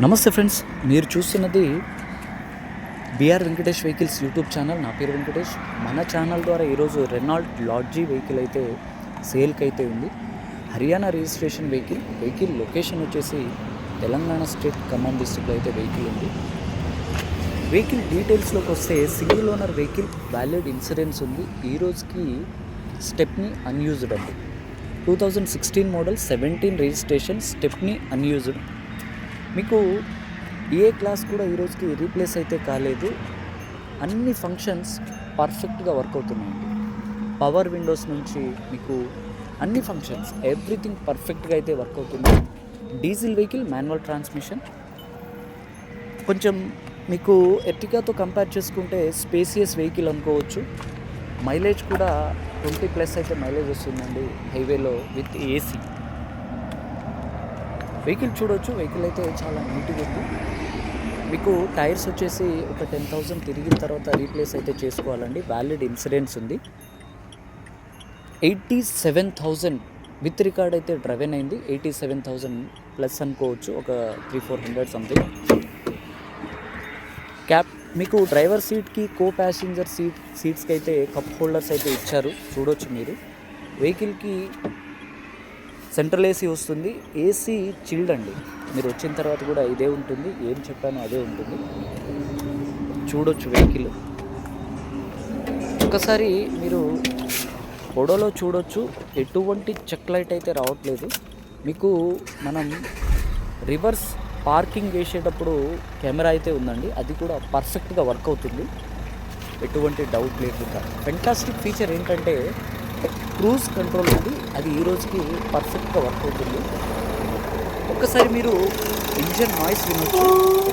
నమస్తే ఫ్రెండ్స్, మీరు చూస్తున్నది BR Venkatesh vehicles YouTube channel. నా పేరు వెంకటేష్. మన ఛానల్ ద్వారా ఈరోజు రెనాల్ట్ లాడ్జీ వెహికల్ అయితే సేల్కి అయితే ఉంది. హర్యానా రిజిస్ట్రేషన్ వెహికల్ లొకేషన్ వచ్చేసి తెలంగాణ స్టేట్ ఖమ్మం డిస్ట్రిక్ట్లో అయితే వెహికల్ ఉంది. వెహికల్ డీటెయిల్స్లోకి వస్తే single owner vehicle, valid insurance ఉంది. ఈ రోజుకి స్టెప్నీ అన్యూజ్డ్ అండి. 2016 మోడల్, 17 రిజిస్ట్రేషన్, స్టెప్నీ అన్యూజ్డ్. మీకు ఏ క్లాస్ కూడా ఈరోజుకి రీప్లేస్ అయితే కాలేదు. అన్ని ఫంక్షన్స్ పర్ఫెక్ట్గా వర్క్ అవుతున్నాయండి. పవర్ విండోస్ నుంచి మీకు అన్ని ఫంక్షన్స్ ఎవ్రీథింగ్ పర్ఫెక్ట్గా అయితే వర్క్ అవుతుంది. Diesel vehicle, manual transmission. కొంచెం మీకు ఎర్టిగాతో కంపేర్ చేసుకుంటే స్పేసియస్ వెహికల్ అనుకోవచ్చు. మైలేజ్ కూడా 20+ అయితే మైలేజ్ వస్తుందండి హైవేలో విత్ ఏసీ. వెహికల్ చూడవచ్చు. వెహికల్ అయితే చాలా నీట్గా ఉంది. మీకు టైర్స్ వచ్చేసి ఒక 10,000 తిరిగిన తర్వాత రీప్లేస్ అయితే చేసుకోవాలండి. వ్యాలిడ్ ఇన్సూరెన్స్ ఉంది. 87,000 విత్ రికార్డ్ అయితే డ్రైవెన్ అయింది. 87,000 ప్లస్ అనుకోవచ్చు, ఒక 300-400 సంథింగ్. క్యాప్ మీకు డ్రైవర్ సీట్కి, కో ప్యాసింజర్ సీట్స్కి అయితే కప్ హోల్డర్స్ అయితే ఇచ్చారు, చూడవచ్చు మీరు. వెహికల్కి సెంట్రల్ ఏసీ వస్తుంది. ఏసీ చిల్డ్ అండి. మీరు వచ్చిన తర్వాత కూడా ఇదే ఉంటుంది, ఏం చెప్పానో అదే ఉంటుంది. చూడొచ్చు వెహికల్ ఒకసారి మీరు ఫోటోలో చూడొచ్చు. ఎటువంటి చెక్ లైట్ అయితే రావట్లేదు. మీకు మనం రివర్స్ పార్కింగ్ వేసేటప్పుడు కెమెరా అయితే ఉందండి, అది కూడా పర్ఫెక్ట్గా వర్క్ అవుతుంది, ఎటువంటి డౌట్ లేకుండా. ఫెంటాస్టిక్ ఫీచర్ ఏంటంటే క్రూజ్ కంట్రోల్ ఉంది, అది ఈ రోజుకి పర్ఫెక్ట్గా వర్క్ అవుతుంది. ఒక్కసారి మీరు ఇంజన్ నాయిస్ వినొచ్చు,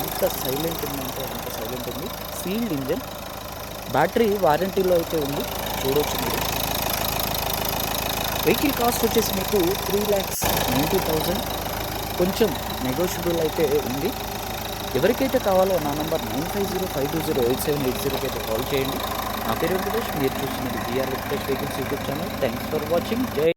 ఎంత సైలెంట్ ఉందంటే అంత సైలెంట్ ఉంది. Sealed engine. బ్యాటరీ వారంటీలో అయితే ఉంది, చూడవచ్చు మీరు. వెహికల్ కాస్ట్ వచ్చేసి మీకు 3,90,000. కొంచెం నెగోషియబుల్ అయితే ఉంది. ఎవరికైతే కావాలో నా నంబర్ 9505208780 అయితే కాల్ చేయండి. నా పేరు వెంకటేష్. మీరు చూస్తున్నది BR Venkatesh vehicles YouTube channel. Thanks for watching. జై